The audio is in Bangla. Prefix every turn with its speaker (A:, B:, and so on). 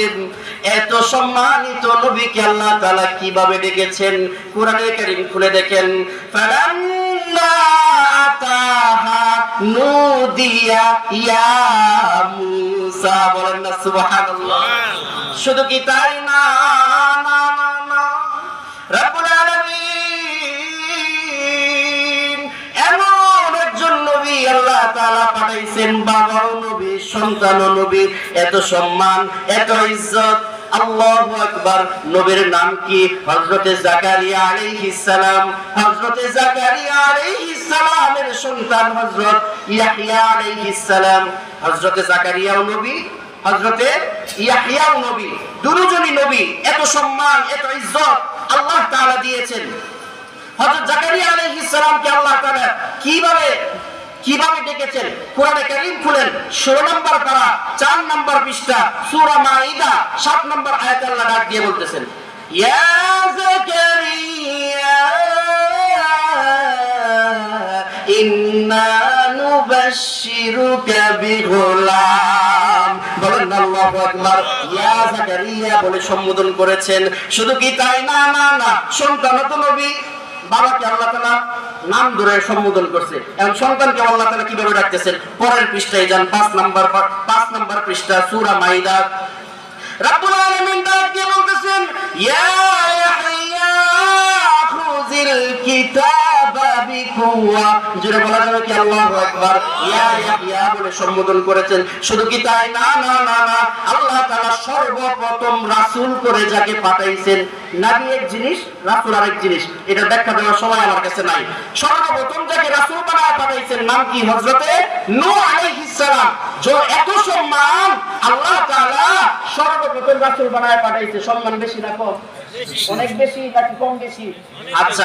A: করতেন। এত সম্মানিত নবীকে আল্লাহ তাআলা কিভাবে ডেকেছেন কোরআনে কারীম খুলে দেখেন। ফালাম্মা আতাহা নুদিয়া ইয়া মুসা, বলেন না সুবহানাল্লাহ। শুধু কি তাই না, রব্বুল আলামিন এমন একজন নবী আল্লাহ তাআলা পাঠাইছেন, বাবাও নবী, সন্তানও নবী, এত সম্মান, এত ইজ্জত। আল্লাহু আকবার। নবীর নাম কি? হযরতে জাকারিয়া আলাইহিস সালাম। হযরতে জাকারিয়া আলাইহিস সালামের সন্তান হযরত ইয়াহইয়া আলাইহিস সালাম। হযরতে জাকারিয়াও নবী, হযরতে ইয়াহইয়াও নবী, দুজনই নবী। এত সম্মান, এত ইজ্জত আল্লাহ তাআলা দিয়েছেন। হযরত জাকারিয়া আলাইহিস সালামকে আল্লাহ তাআলা কিভাবে ডেকেছেন কোরআনে কারীম খুলেন 16 নম্বর পারা 4 নম্বর পৃষ্ঠা সূরা মাইদা 7 নম্বর আয়াতে আল্লাহ ডাক দিয়ে বলতেছেন, ইয়া জাকারিয়া ইন্না নুবাশশিরুকা বিগুলাম। বলেন আল্লাহু আকবার। ইয়া জাকারিয়া বলে সম্বোধন করেছেন। শুধু কি তাই না, সন্তান তো নবী, বাবাকে আল্লাহ তাআলা নাম ধরে সম্বোধন করছে। এবং সন্তানকে আল্লাহ তাআলা কিভাবে ডাকতেছেন পরের পৃষ্ঠায় যান, 5 নম্বর পৃষ্ঠা সূরা মাইদা। রব্বুল আলামিন ডাক দিয়ে বলতেছেন, ইয়া ইয়াহইয়া খুযিল কিতাবা বিকুওয়া। জোরে বলা যাবে কি আল্লাহু আকবার। ইয়া ইয়াহইয়া বলে সম্বোধন করেছেন। শুধু কি তাই না, আল্লাহ তাআলা সর্বপ্রথম রাসূল করে যাকে পাঠাইছেন, নবী এক জিনিস, রাসূল আরেক জিনিস। এটা ব্যাখ্যা দেওয়ার সময় আমার কাছে নাই। সর্বপ্রথম যাকে রাসূল বানায় পাঠাইছেন নাম কি? হযরতে নূহ আলাইহিস সালাম। এত সম্মান আল্লাহ তাআলা সর্বপ্রথম রাসূল বানায় পাঠাইছে। সম্মান বেশি না কম? অনেক বেশি নাকি কম বেশি? আচ্ছা।